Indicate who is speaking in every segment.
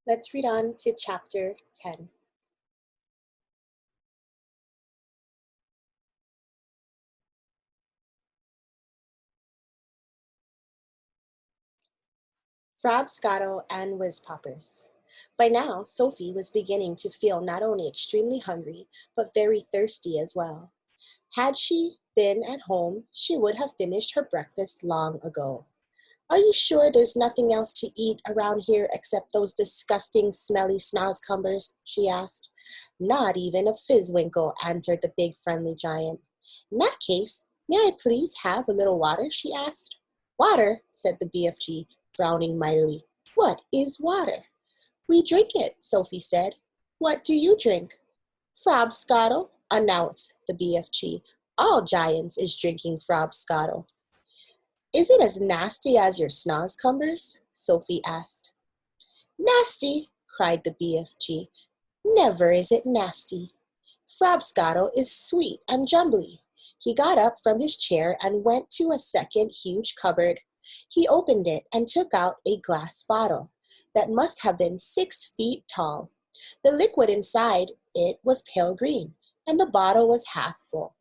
Speaker 1: Let's read on to chapter 10. Frobscottle and Whizpoppers. By now, Sophie was beginning to feel not only extremely hungry, but very thirsty as well. Had she been at home, she would have finished her breakfast long ago. Are you sure there's nothing else to eat around here except those disgusting, smelly snozzcumbers? She asked. Not even a fizzwinkle, answered the big friendly giant. In that case, may I please have a little water? She asked. Water, said the BFG, frowning mightily. What is water? We drink it, Sophie said. What do you drink? Frobscottle, announced the BFG. All giants is drinking frobscottle. Is it as nasty as your snozzcumbers? Sophie asked. Nasty, cried the BFG. Never is it nasty. Frobscottle is sweet and jumbly. He got up from his chair and went to a second huge cupboard. He opened it and took out a glass bottle that must have been 6 feet tall. The liquid inside it was pale green, and the bottle was half full.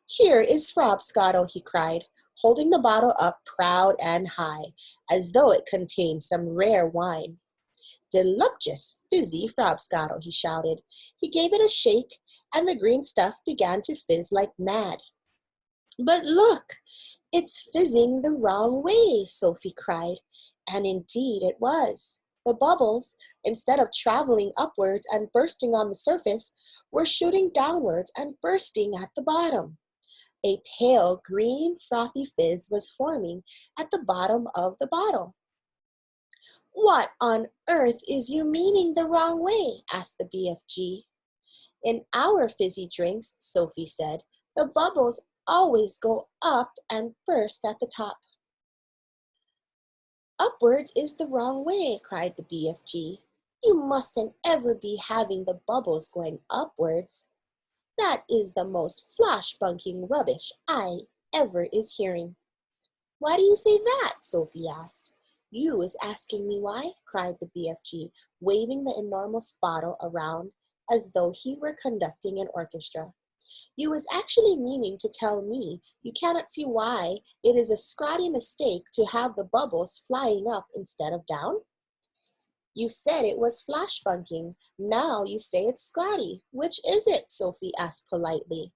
Speaker 1: Here is Frobscottle, he cried, holding the bottle up proud and high, as though it contained some rare wine. Deluptuous, fizzy Frobscottle, he shouted. He gave it a shake, and the green stuff began to fizz like mad. But look, it's fizzing the wrong way, Sophie cried, and indeed it was. The bubbles, instead of traveling upwards and bursting on the surface, were shooting downwards and bursting at the bottom. A pale green frothy fizz was forming at the bottom of the bottle. What on earth is you meaning the wrong way? Asked the BFG. In our fizzy drinks, Sophie said, the bubbles always go up and burst at the top. Upwards is the wrong way, cried the BFG. You mustn't ever be having the bubbles going upwards. That is the most flashbunking rubbish I ever is hearing. Why do you say that? Sophie asked. You is asking me why? Cried the BFG, waving the enormous bottle around as though he were conducting an orchestra. You is actually meaning to tell me you cannot see why it is a scrawny mistake to have the bubbles flying up instead of down? You said it was flashbunking. Now you say it's scrawny. Which is it? Sophie asked politely.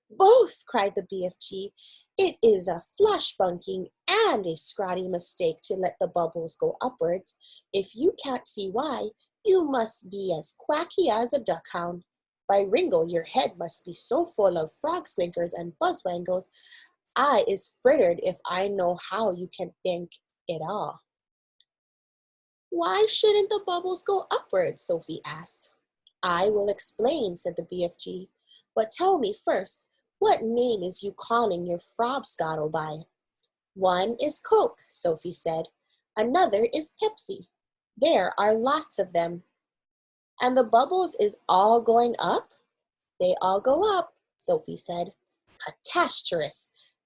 Speaker 1: Both, cried the BFG. It is a flashbunking and a scrawny mistake to let the bubbles go upwards. If you can't see why, you must be as quacky as a duckhound. By Ringo, your head must be so full of frog swinkers and buzzwangles, I is frittered if I know how you can think it all. Why shouldn't the bubbles go upwards? Sophie asked. I will explain, said the BFG. But tell me first, what name is you calling your Frobscottle by? One is Coke, Sophie said. Another is Pepsi. There are lots of them. And the bubbles is all going up? They all go up, Sophie said. Catastrophe,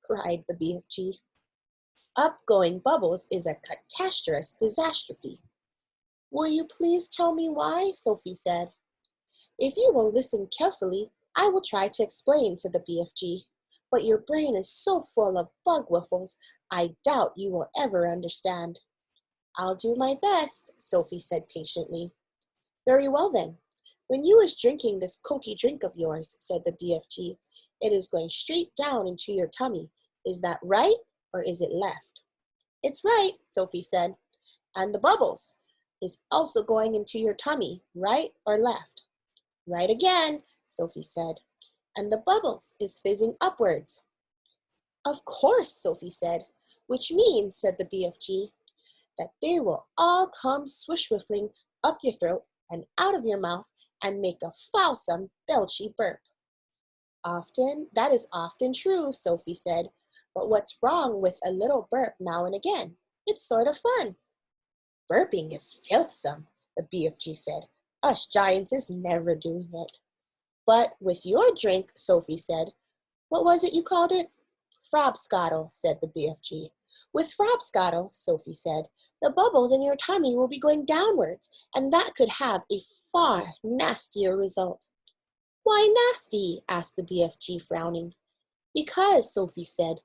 Speaker 1: cried the BFG. Up-going bubbles is a catastrophe disastrophe. Will you please tell me why? Sophie said. If you will listen carefully, I will try to explain to the BFG. But your brain is so full of bug whiffles, I doubt you will ever understand. I'll do my best, Sophie said patiently. Very well then. When you was drinking this cokey drink of yours, said the BFG, it is going straight down into your tummy. Is that right or is it left? It's right, Sophie said. And the bubbles is also going into your tummy, right or left? Right again, Sophie said. And the bubbles is fizzing upwards. Of course, Sophie said, which means, said the BFG, that they will all come swish-whiffling up your throat and out of your mouth and make a foulsome, belchy burp. That is often true, Sophie said, but what's wrong with a little burp now and again? It's sort of fun. Burping is filthsome, the BFG said. Us giants is never doing it. But with your drink, Sophie said, what was it you called it? Frobscottle, said the BFG. With Frobscottle, Sophie said, the bubbles in your tummy will be going downwards, and that could have a far nastier result. Why nasty? Asked the BFG, frowning. Because, Sophie said,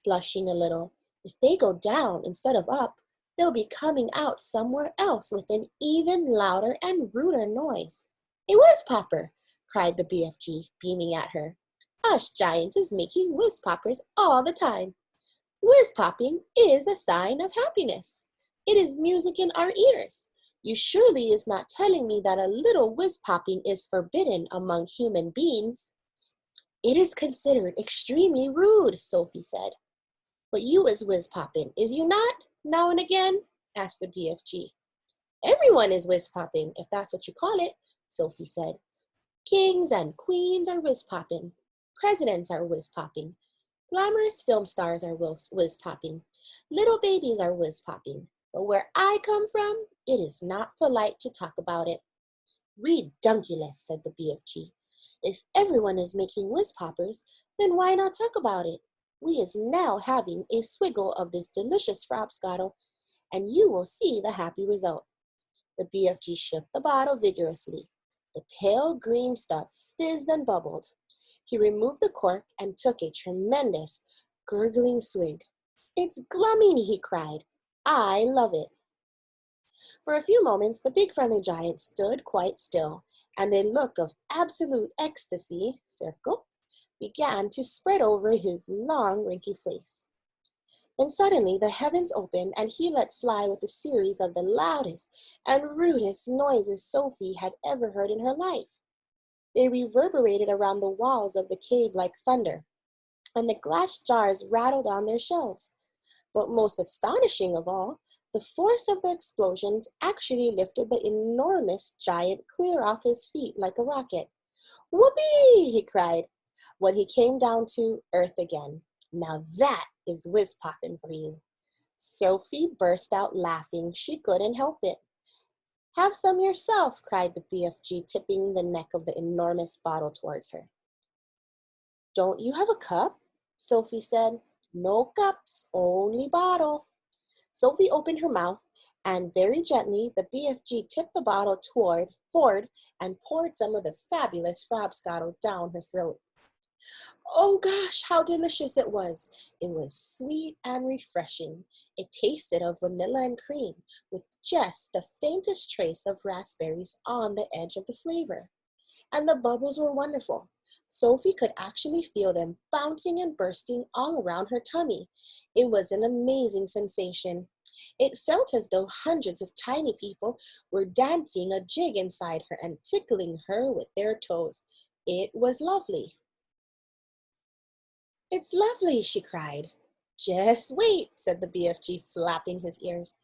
Speaker 1: blushing a little, if they go down instead of up, they'll be coming out somewhere else with an even louder and ruder noise. A whiz-popper, cried the BFG, beaming at her. Us giants is making whiz-poppers all the time. Whiz-popping is a sign of happiness. It is music in our ears. You surely is not telling me that a little whiz-popping is forbidden among human beings. It is considered extremely rude, Sophie said. But you is whiz-popping, is you not, now and again? Asked the BFG. Everyone is whiz-popping, if that's what you call it, Sophie said. Kings and queens are whiz-popping. Presidents are whiz-popping. Glamorous film stars are whiz-popping. Little babies are whiz-popping. But where I come from, it is not polite to talk about it. Redunculous, said the BFG. If everyone is making whiz-poppers, then why not talk about it? We is now having a swiggle of this delicious Frobscottle, and you will see the happy result. The BFG shook the bottle vigorously. The pale green stuff fizzed and bubbled. He removed the cork and took a tremendous, gurgling swig. It's glumming, he cried. I love it. For a few moments, the big friendly giant stood quite still, and a look of absolute ecstasy, circle, began to spread over his long, wrinkled face. Then suddenly the heavens opened, and he let fly with a series of the loudest and rudest noises Sophie had ever heard in her life. They reverberated around the walls of the cave like thunder, and the glass jars rattled on their shelves. But most astonishing of all, the force of the explosions actually lifted the enormous giant clear off his feet like a rocket. Whoopee! He cried, when he came down to earth again. Now that is whiz-popping for you. Sophie burst out laughing. She couldn't help it. Have some yourself, cried the BFG, tipping the neck of the enormous bottle towards her. Don't you have a cup? Sophie said. No cups, only bottle. Sophie opened her mouth, and very gently the BFG tipped the bottle forward and poured some of the fabulous Frobscottle down her throat. Oh gosh, how delicious it was! It was sweet and refreshing. It tasted of vanilla and cream, with just the faintest trace of raspberries on the edge of the flavor. And the bubbles were wonderful. Sophie could actually feel them bouncing and bursting all around her tummy. It was an amazing sensation. It felt as though hundreds of tiny people were dancing a jig inside her and tickling her with their toes. It was lovely. It's lovely, she cried. Just wait, said the BFG, flapping his ears.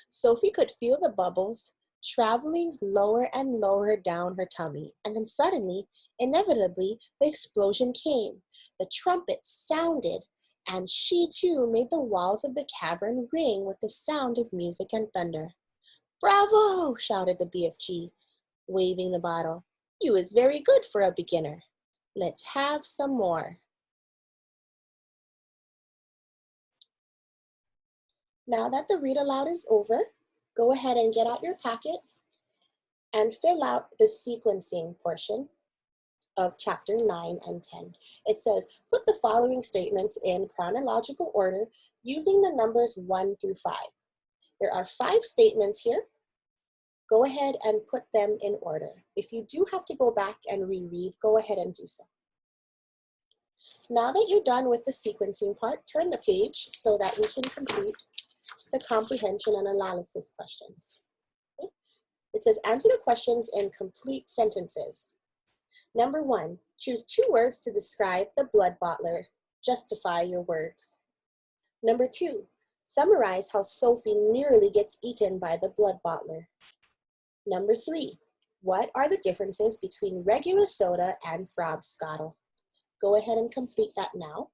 Speaker 1: Sophie could feel the bubbles traveling lower and lower down her tummy, and then suddenly, inevitably, the explosion came. The trumpet sounded, and she too made the walls of the cavern ring with the sound of music and thunder. Bravo! Shouted the BFG, waving the bottle. You is very good for a beginner. Let's have some more. Now that the read aloud is over, go ahead and get out your packet and fill out the sequencing portion of chapter 9 and 10. It says, put the following statements in chronological order using the numbers 1 through 5. There are 5 statements here. Go ahead and put them in order. If you do have to go back and reread, go ahead and do so. Now that you're done with the sequencing part, turn the page so that we can complete the comprehension and analysis questions. Okay? It says, answer the questions in complete sentences. Number 1, choose 2 words to describe the blood bottler. Justify your words. Number 2, summarize how Sophie nearly gets eaten by the blood bottler. Number 3, what are the differences between regular soda and Frobscottle? Go ahead and complete that now.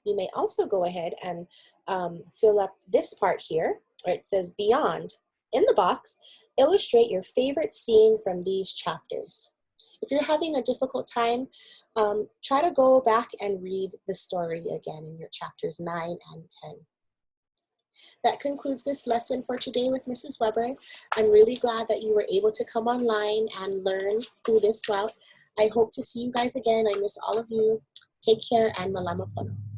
Speaker 1: You may also go ahead and fill up this part here, where it says beyond. In the box, illustrate your favorite scene from these chapters. If you're having a difficult time, try to go back and read the story again in your chapters 9 and 10. That concludes this lesson for today with Mrs. Weber. I'm really glad that you were able to come online and learn through this route. I hope to see you guys again. I miss all of you. Take care and malama pono.